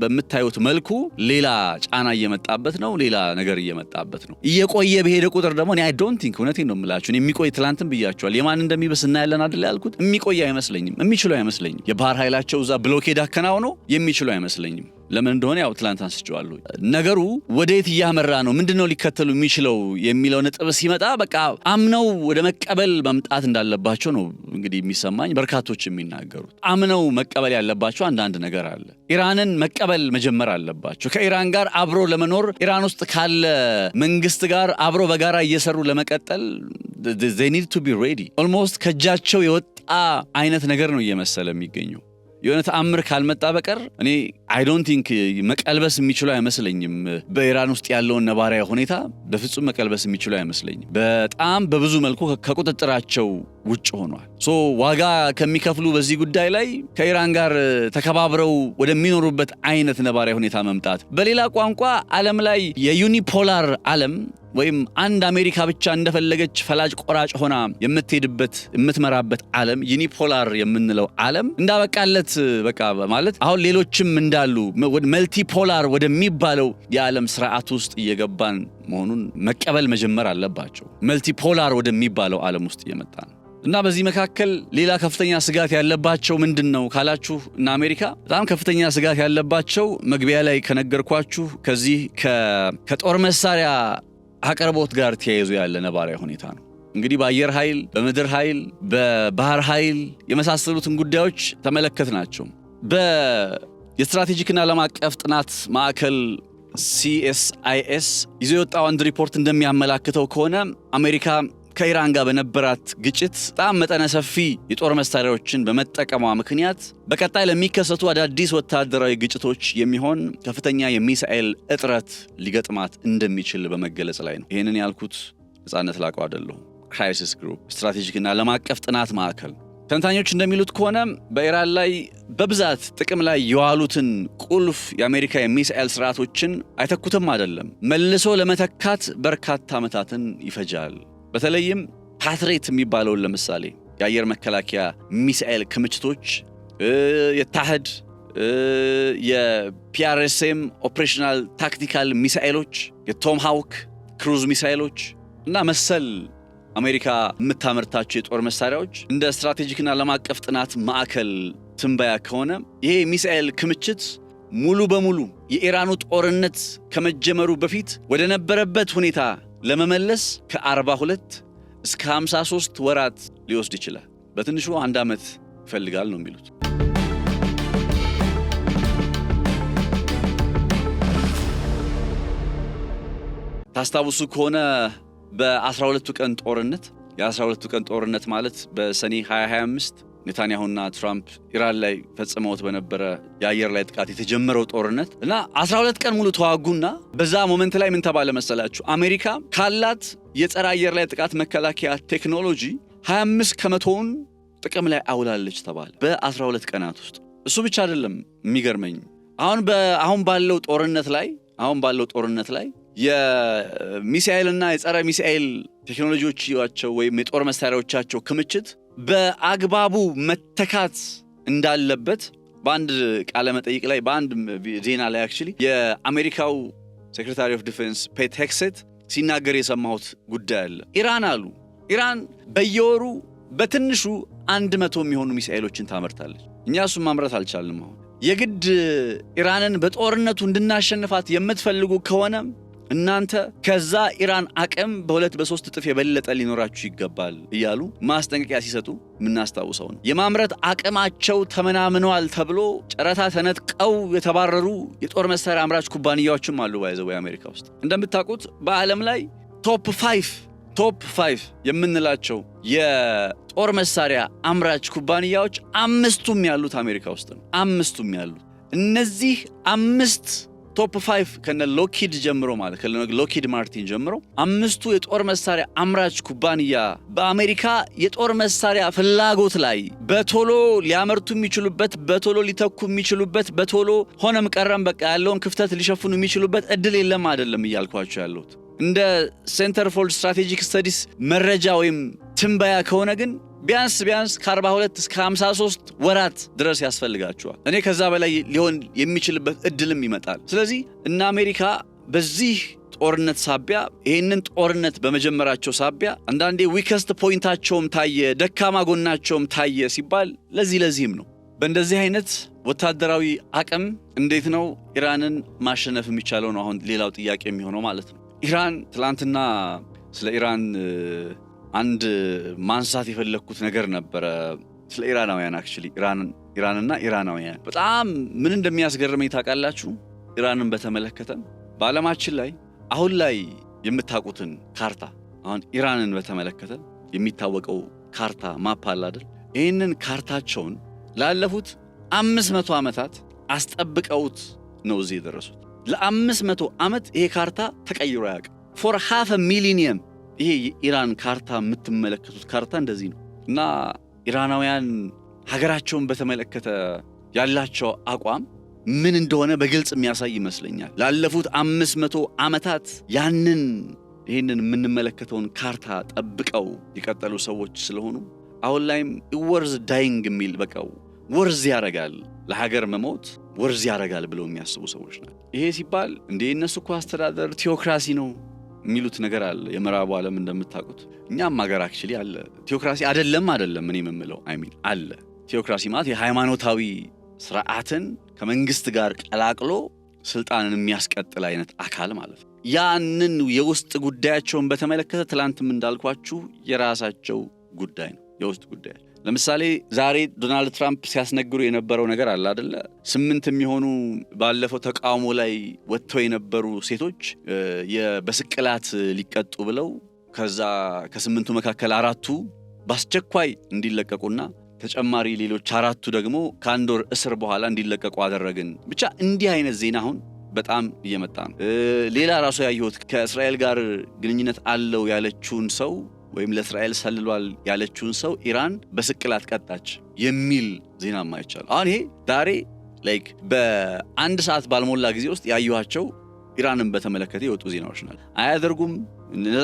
በምታዩት መልኩ ሌላ ጫና እየመጣበት ነው ሌላ ነገር እየመጣበት ነው እየቆየ በሄደ ቁጥር ደግሞ አይ ዶንት ቲንክ እውነቴን ነው የምላችሁ የሚቆይ ትላንትም ብያቸዋል የማን እንደሚበስ እናያለን አይደል ያልኩት የሚቆይ አይመስለኝም የሚችለው አይመስለኝም የባህር ኃይላቸው እዛ ብሎኬድ አከናውነው የሚችለው አይመስለኝም ለምን እንደሆነ ያው ትላንት አንስቼዋለሁ ነገሩ ወዴት እያመራ ነው ምንድነው ሊከተሉ የሚችለው የሚለው ነጥብ ሲመጣ በቃ አምነው ወደ መቀበል መምጣት እንዳለባቸው ነው እንግዲህ የሚሰማኝ በርካቶች የሚናገሩት አምነው መቀበል ያለባቸው አንድ ነገር አለ ኢራንን መቀበል መጀመር አለባቸው ከኢራን ጋር አብሮ ለመኖር ኢራን ውስጥ ካለ መንግስት ጋር አብሮ በጋራ እየሰሩ ለመቀጠል they need to be ready almost ከጃቸው የወጣ አይነት ነገር ነው እየመሰለ የሚገኘው የሆነ ተአምር ካልመጣ በቀር እኔ አይ ዶንት ቲንክ መቀልበስ የሚችለው አይመስለኝም በኢራን ውስጥ ያለውን ነባራዊ ሁኔታ በፍጹም መቀልበስ የሚችለው አይመስለኝም በጣም በብዙ መልኩ ከቁጥጥራቸው ውጭ ሆኗል ዋጋ ከሚከፍሉ በዚህ ጉዳይ ላይ ከኢራን ጋር ተከባብረው ወደሚኖሩበት አይነት ነባራዊ ሁኔታ መምጣት በሌላ ቋንቋ ዓለም ላይ የዩኒፖላር ዓለም ወይም አንድ አሜሪካ ብቻ እንደፈለገች ፈላጭ ቆራጭ ሆና የምትመራበት ዓለም ዩኒፖላር የምንለው ዓለም እንዳበቃለት በቃ ማለት አሁን ሌሎችም እንዳሉ መልቲፖላር ወደሚባለው የዓለም ስርዓት ውስጥ እየገባን መሆኑን መቀበል መጀመር አለባቸው መልቲፖላር ወደሚባለው ዓለም ውስጥ እየመጣን እና በዚህ መካከል ሌላ ከፍተኛ ስጋት ያለባቸው ምንድነው ካላችሁ እና አሜሪካ በጣም ከፍተኛ ስጋት ያለባቸው መግቢያ ላይ ከነገርኳችሁ ከዚህ ከጦር መሳሪያ አቅርቦት ጋር ተያይዞ ያለ ነባራዊ ሁኔታ ነው እንግዲህ በአየር ኃይል በምድር ኃይል በባህር ኃይል የመሳሰሉትን ጉዳዮች ተመለከትናቸው የስትራቴጂክና ዓለም አቀፍ ጥናት ማዕከል CSIS ይዞ የወጣው አንድ ሪፖርት እንደሚያመላክተው ከሆነ አሜሪካ ከኢራን ጋር በነበራት ግጭት በጣም መጠነ ሰፊ የጦር መሳሪያዎችን በመጠቀሟ ምክንያት በቀጣይ ለሚከሰቱ አዳዲስ ወታደራዊ ግጭቶች የሚሆን ከፍተኛ የሚሳኤል እጥረት ሊገጥማት እንደሚችል በመገለጽ ላይ ነው ይሄንን ያልኩት ነፃነት ላቀው አይደለም ክራይሲስ ግሩፕ ስትራቴጂክና ዓለም አቀፍ ጥናት ማዕከል ተንታኞች እንደሚሉት ከሆነ በኢራን ላይ በብዛት ጥቅም ላይ የዋሉትን ቁልፍ የአሜሪካ የሚሳኤል ስርዓቶችን አይተኩትም አይደለም መልሶ ለመተካት በርካታ ዓመታትን ይፈጃል በተለይም ፓትሬት የሚባለው ለምሳሌ የአየር መከላከያ ሚሳኤል ክምችቶች የታህድ የፒአርኤስኤም ኦፕሬሽናል ታክቲካል ሚሳኤሎች የቶምሃውክ ክሩዝ ሚሳኤሎች እና መሰል አሜሪካ የምታመርታቸው የጦር መሳሪያዎች እንደ ስትራቴጂክና ዓለም አቀፍ ጥናት ማዕከል ትንበያ ከሆነ ይሄ ሚሳኤል ክምችት ሙሉ በሙሉ የኢራኑ ጦርነት ከመጀመሩ በፊት ወደ ነበረበት ሁኔታ ለመመለስ ከ42 እስከ 53 ወራት ሊወስድ ይችላል በትንሹ 1 ዓመት ይፈልጋል ነው የሚሉት ታስታውሱ ከሆነ በ12ቱ ቀን ጦርነት የ12ቱ ቀን ጦርነት ማለት በሰኔ 2025 ኔታንያሁና ትራምፕ ኢራን ላይ ፈጽመውት በነበረ የአየር ላይ ጥቃት የተጀመረው ጦርነት እና 12 ቀን ሙሉ ተዋጉና በዛ ሞመንት ላይ ምን ተባለ መሰላችሁ አሜሪካ ካላት የጸረ አየር ላይ ጥቃት መከላከያ ቴክኖሎጂ 25% ጥቅም ላይ አውላለች ተባለ በ12 ቀናት ውስጥ እሱ ብቻ አይደለም የሚገርመኝ አሁን ባለው ጦርነት ላይ የሚሳኤልና የጸረ ሚሳኤል ቴክኖሎጂዎቻቸው ወይም የጦር መሳሪያዎቻቸው ክምችት በአግባቡ መተካት እንዳለበት በአንድ ቃለ መጠይቅ ላይ በአንድ ዜና ላይ actually የአሜሪካው ሴክሬታሪ ኦፍ ዲፌንስ ፔት ሄግሴት ሲናገር የሰማሁት ጉዳይ አለ ኢራን በየወሩ በትንሹ 100 የሚሆኑ ሚሳኤሎችን ታመርታለች እኛ እሱን ማምረት አልቻልንም የግድ ኢራንን በጦርነቱ እንድናሸንፋት የምትፈልጉ ከሆነ እናንተ ከዛ ኢራን አቅም በ2 በ3 እጥፍ የበለጠ ሊኖራችሁ ይገባል እያሉ ማስጠንቀቂያ ሲሰጡ ምናስታውሰው ነው። የማምረት አቅማቸው ተመናምኗል ተብሎ ጨረታ ተነጥቀው የተባረሩ የጦር መሳሪያ አምራች ኩባንያዎችም አሉ። ባይዘው አሜሪካ ውስጥ እንደምታውቁት በዓለም ላይ ቶፕ 5 የምንላቸው የጦር መሳሪያ አምራች ኩባንያዎች 5ቱም ያሉት አሜሪካ ውስጥ ነው። 5ቱም ያሉት እነዚህ 5 ቶፕ 5 ከነ ሎኪድ ጀምሮ ማለት ከሎኪድ ማርቲን ጀምሮ 5ቱ የጦር መሳሪያ አምራች ኩባንያ በአሜሪካ የጦር መሳሪያ ፍላጎት ላይ በቶሎ ሊያመርቱ የሚችሉበት፣ በቶሎ ሊተኩ የሚችሉበት፣ በቶሎ ሆነም ቀረም በቃ ያለውን ክፍተት ሊሸፍኑ የሚችሉበት እድል የለም አይደለም እያልኳቸው ያለሁት። እንደ ሴንተር ፎር ስትራቴጂክ ስተዲስ መረጃ ወይም ትንበያ ከሆነ ግን ቢያንስ ከ42 እስከ 53 ወራት ድረስ ያስፈልጋቸዋል። እኔ ከዛ በላይ ሊሆን የሚችልበት እድልም ይመጣል። ስለዚህ እና አሜሪካ በዚህ ጦርነት ሳቢያ ይህንን ጦርነት በመጀመራቸው ሳቢያ አንዳንዴ ዊከስት ፖይንታቸውም ታየ፣ ደካማ ጎናቸውም ታየ ሲባል ለዚህም ነው። በእንደዚህ አይነት ወታደራዊ አቅም እንዴት ነው ኢራንን ማሸነፍ የሚቻለው ነው አሁን ሌላው ጥያቄ የሚሆነው ማለት ነው። ኢራን ትላንትና ስለ ኢራን አንድ ማንሳት የፈለኩት ነገር ነበረ። ስለ ኢራናውያን አክቹሊ ኢራንና ኢራናውያን በጣም ምን እንደሚያስገርመኝ ታውቃላችሁ? ኢራንን በተመለከተ በዓለማችን ላይ አሁን ላይ የምታውቁትን ካርታ አሁን ኢራንን በተመለከተ የሚታወቀው ካርታ ማፕ አለ አይደል? ይህንን ካርታቸውን ላለፉት 500 ዓመታት አስጠብቀውት ነው እዚህ የደረሱት። ለ500 ዓመት ይሄ ካርታ ተቀይሮ አያውቅም። ፎር ሃፍ ሚሊኒየም ይሄ የኢራን ካርታ የምትመለከቱት ካርታ እንደዚህ ነው። እና ኢራናውያን ሀገራቸውን በተመለከተ ያላቸው አቋም ምን እንደሆነ በግልጽ የሚያሳይ ይመስለኛል። ላለፉት 500 ዓመታት ይህንን የምንመለከተውን ካርታ ጠብቀው የቀጠሉ ሰዎች ስለሆኑ አሁን ላይም ወርዝ ዳይንግ የሚል በቃ ወርዝ ያረጋል፣ ለሀገር መሞት ወርዝ ያረጋል ብለው የሚያስቡ ሰዎች ናቸው። ይሄ ሲባል እንደ እነሱ እኮ አስተዳደር ቴዎክራሲ ነው የሚሉት ነገር አለ። የምዕራቡ ዓለም እንደምታውቁት እኛም ሀገር አክቹሊ አለ ቴዎክራሲ አይደለም እኔ የምምለው አለ። ቴዎክራሲ ማለት የሃይማኖታዊ ስርዓትን ከመንግስት ጋር ቀላቅሎ ስልጣንን የሚያስቀጥል አይነት አካል ማለት ነው። ያንን የውስጥ ጉዳያቸውን በተመለከተ ትላንትም እንዳልኳችሁ የራሳቸው ጉዳይ ነው፣ የውስጥ ጉዳይ። ለምሳሌ ዛሬ ዶናልድ ትራምፕ ሲያስነግሩ የነበረው ነገር አለ አይደለ? 8 የሚሆኑ ባለፈው ተቃውሞ ላይ ወጥተው የነበሩ ሴቶች በስቅላት ሊቀጡ ብለው ከዛ ከ8ቱ መካከል 4ቱ በአስቸኳይ እንዲለቀቁና ተጨማሪ ሌሎች 4ቱ ደግሞ ከአንድ ወር እስር በኋላ እንዲለቀቁ አደረግን። ብቻ እንዲህ አይነት ዜና አሁን በጣም እየመጣ ነው። ሌላ ራሱ ያየሁት ከእስራኤል ጋር ግንኙነት አለው ያለችውን ሰው ወይም ለእስራኤል ሰልሏል ያለችውን ሰው ኢራን በስቅላት ቀጣች የሚል ዜና ማይቻል። አሁን ይሄ ዛሬ ላይክ በአንድ ሰዓት ባልሞላ ጊዜ ውስጥ ያዩዋቸው ኢራንን በተመለከተ የወጡ ዜናዎች ናቸው። አያደርጉም፣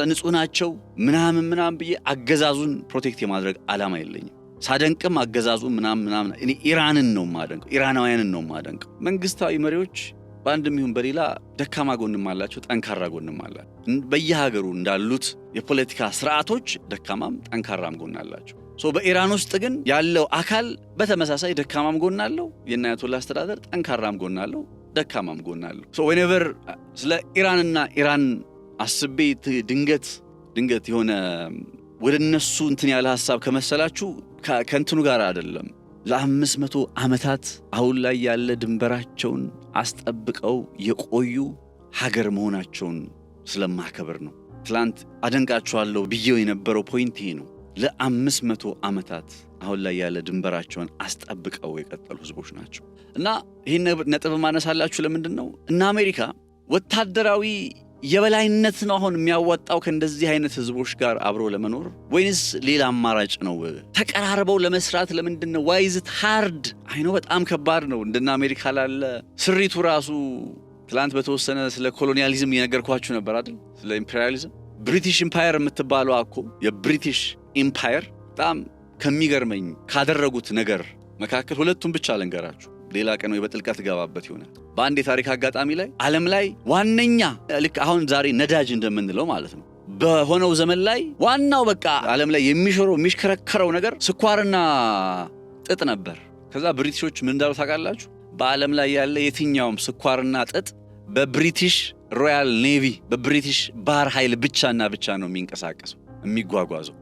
ንጹህ ናቸው ምናምን ብዬ አገዛዙን ፕሮቴክት የማድረግ ዓላማ የለኝም። ሳደንቅም አገዛዙን ምናምን እኔ ኢራንን ነው ማደንቀው፣ ኢራናውያንን ነው ማደንቀው። መንግስታዊ መሪዎች በአንድም ይሁን በሌላ ደካማ ጎንም አላቸው፣ ጠንካራ ጎንም አላቸው። በየሀገሩ እንዳሉት የፖለቲካ ስርዓቶች ደካማም ጠንካራም ጎን አላቸው። በኢራን ውስጥ ግን ያለው አካል በተመሳሳይ ደካማም ጎን አለው፣ የአያቶላ አስተዳደር ጠንካራም ጎን አለው፣ ደካማም ጎን አለው። whenever ስለ ኢራንና ኢራን አስቤ ድንገት የሆነ ወደ እነሱ እንትን ያለ ሐሳብ ከመሰላችሁ ከእንትኑ ጋር አይደለም። ለ500 ዓመታት አሁን ላይ ያለ ድንበራቸውን አስጠብቀው የቆዩ ሀገር መሆናቸውን ስለማከብር ነው። ትላንት አደንቃቸዋለሁ ብዬው የነበረው ፖይንት ይሄ ነው። ለ500 ዓመታት አሁን ላይ ያለ ድንበራቸውን አስጠብቀው የቀጠሉ ህዝቦች ናቸው። እና ይህን ነጥብ ማነሳላችሁ ለምንድን ነው? እና አሜሪካ ወታደራዊ የበላይነት ነው አሁን የሚያወጣው ከእንደዚህ አይነት ህዝቦች ጋር አብሮ ለመኖር ወይንስ ሌላ አማራጭ ነው? ተቀራርበው ለመስራት ለምንድን ነው? ዋይ ኢዝ ኢት ሃርድ? አይኖ በጣም ከባድ ነው። እንደና አሜሪካ ላለ ስሪቱ ራሱ ትላንት በተወሰነ ስለ ኮሎኒያሊዝም እየነገርኳችሁ ነበር አይደል? ስለ ኢምፔሪያሊዝም ብሪቲሽ ኢምፓየር የምትባለው አኮ የብሪቲሽ ኢምፓየር በጣም ከሚገርመኝ ካደረጉት ነገር መካከል ሁለቱን ብቻ ልንገራችሁ። ሌላ ቀን ወይ በጥልቀት ገባበት ይሆናል። በአንድ የታሪክ አጋጣሚ ላይ ዓለም ላይ ዋነኛ ልክ አሁን ዛሬ ነዳጅ እንደምንለው ማለት ነው በሆነው ዘመን ላይ ዋናው በቃ ዓለም ላይ የሚሽከረከረው ነገር ስኳርና ጥጥ ነበር። ከዛ ብሪቲሾች ምን እንዳሉ ታውቃላችሁ? በዓለም ላይ ያለ የትኛውም ስኳርና ጥጥ በብሪቲሽ ሮያል ኔቪ በብሪቲሽ ባህር ኃይል ብቻና ብቻ ነው የሚንቀሳቀሰው የሚጓጓዘው።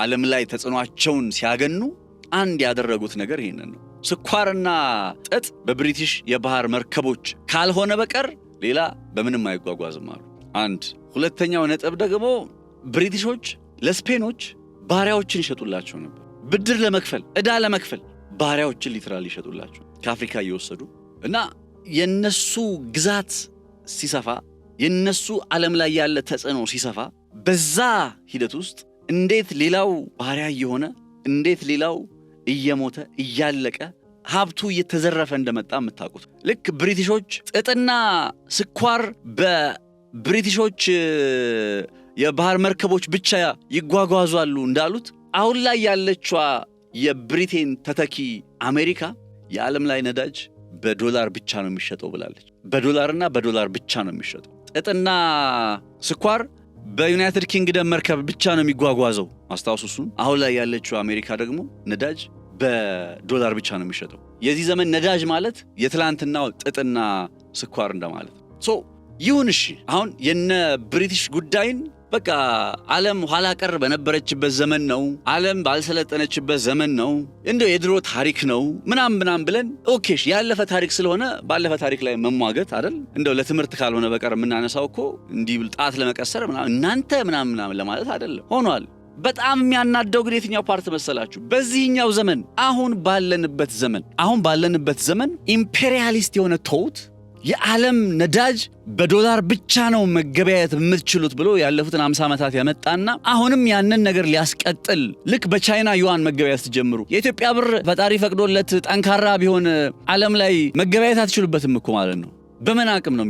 ዓለም ላይ ተጽዕኖአቸውን ሲያገኑ አንድ ያደረጉት ነገር ይሄንን ነው። ስኳርና ጥጥ በብሪቲሽ የባህር መርከቦች ካልሆነ በቀር ሌላ በምንም አይጓጓዝም አሉ። አንድ ሁለተኛው ነጥብ ደግሞ ብሪቲሾች ለስፔኖች ባሪያዎችን ይሸጡላቸው ነበር። ብድር ለመክፈል ዕዳ ለመክፈል ባሪያዎችን ሊትራሊ ይሸጡላቸው ከአፍሪካ እየወሰዱ እና የነሱ ግዛት ሲሰፋ የነሱ ዓለም ላይ ያለ ተጽዕኖ ሲሰፋ በዛ ሂደት ውስጥ እንዴት ሌላው ባሪያ እየሆነ እንዴት ሌላው እየሞተ እያለቀ ሀብቱ እየተዘረፈ እንደመጣ የምታውቁት። ልክ ብሪቲሾች ጥጥና ስኳር በብሪቲሾች የባህር መርከቦች ብቻ ይጓጓዛሉ እንዳሉት አሁን ላይ ያለችዋ የብሪቴን ተተኪ አሜሪካ የዓለም ላይ ነዳጅ በዶላር ብቻ ነው የሚሸጠው ብላለች። በዶላርና በዶላር ብቻ ነው የሚሸጠው። ጥጥና ስኳር በዩናይትድ ኪንግደም መርከብ ብቻ ነው የሚጓጓዘው። አስታውሱ እሱን። አሁን ላይ ያለችው አሜሪካ ደግሞ ነዳጅ በዶላር ብቻ ነው የሚሸጠው። የዚህ ዘመን ነዳጅ ማለት የትላንትናው ጥጥና ስኳር እንደማለት ሶ ይሁን እሺ። አሁን የነ ብሪቲሽ ጉዳይን በቃ ዓለም ኋላ ቀር በነበረችበት ዘመን ነው፣ ዓለም ባልሰለጠነችበት ዘመን ነው፣ እንደው የድሮ ታሪክ ነው ምናምን ብለን ኦኬሽ ያለፈ ታሪክ ስለሆነ ባለፈ ታሪክ ላይ መሟገት አይደል? እንደው ለትምህርት ካልሆነ በቀር የምናነሳው እኮ እንዲህ ጣት ለመቀሰር እናንተ ምናምን ለማለት አይደለም። ሆኗል። በጣም የሚያናደው ግን የትኛው ፓርት መሰላችሁ? በዚህኛው ዘመን አሁን ባለንበት ዘመን ኢምፔሪያሊስት የሆነ ተውት የዓለም ነዳጅ በዶላር ብቻ ነው መገበያየት የምትችሉት ብሎ ያለፉትን 50 ዓመታት ያመጣና አሁንም ያንን ነገር ሊያስቀጥል ልክ በቻይና ዩዋን መገበያየት ጀምሩ። የኢትዮጵያ ብር ፈጣሪ ፈቅዶለት ጠንካራ ቢሆን ዓለም ላይ መገበያየት አትችሉበትም እኮ ማለት ነው። በምን አቅም ነው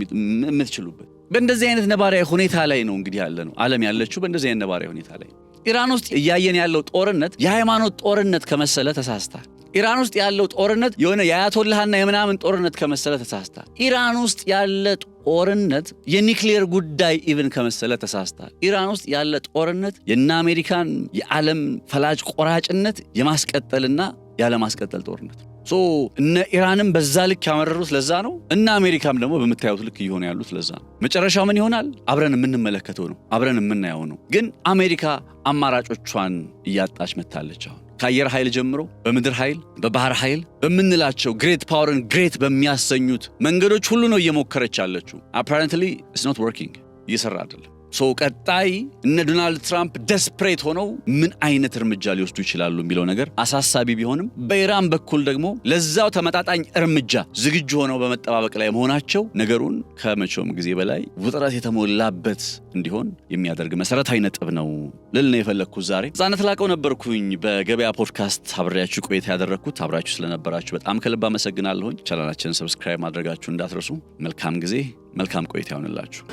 የምትችሉበት? በእንደዚህ አይነት ነባራዊ ሁኔታ ላይ ነው እንግዲህ ያለ ነው ዓለም ያለችው በእንደዚህ አይነት ነባራዊ ሁኔታ ላይ። ኢራን ውስጥ እያየን ያለው ጦርነት የሃይማኖት ጦርነት ከመሰለ ተሳስታል። ኢራን ውስጥ ያለው ጦርነት የሆነ የአያቶላህና የምናምን ጦርነት ከመሰለ ተሳስታል። ኢራን ውስጥ ያለ ጦርነት የኒክሌር ጉዳይ ኢቭን ከመሰለ ተሳስታል። ኢራን ውስጥ ያለ ጦርነት የና አሜሪካን የዓለም ፈላጭ ቆራጭነት የማስቀጠልና ያለ ማስቀጠል ጦርነት። ሶ እነ ኢራንም በዛ ልክ ያመረሩት ለዛ ነው። እና አሜሪካም ደግሞ በመታየው ልክ እየሆነ ያሉት ለዛ ነው። መጨረሻው ምን ይሆናል? አብረን የምንመለከተው ነው፣ አብረን የምናየው ነው። ግን አሜሪካ አማራጮቿን እያጣች መታለች። አሁን ከአየር ኃይል ጀምሮ በምድር ኃይል በባህር ኃይል በምንላቸው ግሬት ፓወርን ግሬት በሚያሰኙት መንገዶች ሁሉ ነው እየሞከረች ያለችው። አፓረንትሊ ኢትስ ኖት ወርኪንግ፣ እየሰራ አይደለም። ሶ ቀጣይ እነ ዶናልድ ትራምፕ ደስፕሬት ሆነው ምን አይነት እርምጃ ሊወስዱ ይችላሉ የሚለው ነገር አሳሳቢ ቢሆንም በኢራን በኩል ደግሞ ለዛው ተመጣጣኝ እርምጃ ዝግጁ ሆነው በመጠባበቅ ላይ መሆናቸው ነገሩን ከመቼውም ጊዜ በላይ ውጥረት የተሞላበት እንዲሆን የሚያደርግ መሰረታዊ ነጥብ ነው ልል ነው የፈለግኩት። ዛሬ ጻነት ላቀው ነበርኩኝ በገበያ ፖድካስት አብሬያችሁ ቆይታ ያደረግኩት። አብራችሁ ስለነበራችሁ በጣም ከልብ አመሰግናለሁኝ። ቻናላችንን ሰብስክራይብ ማድረጋችሁ እንዳትረሱ። መልካም ጊዜ፣ መልካም ቆይታ ይሆንላችሁ።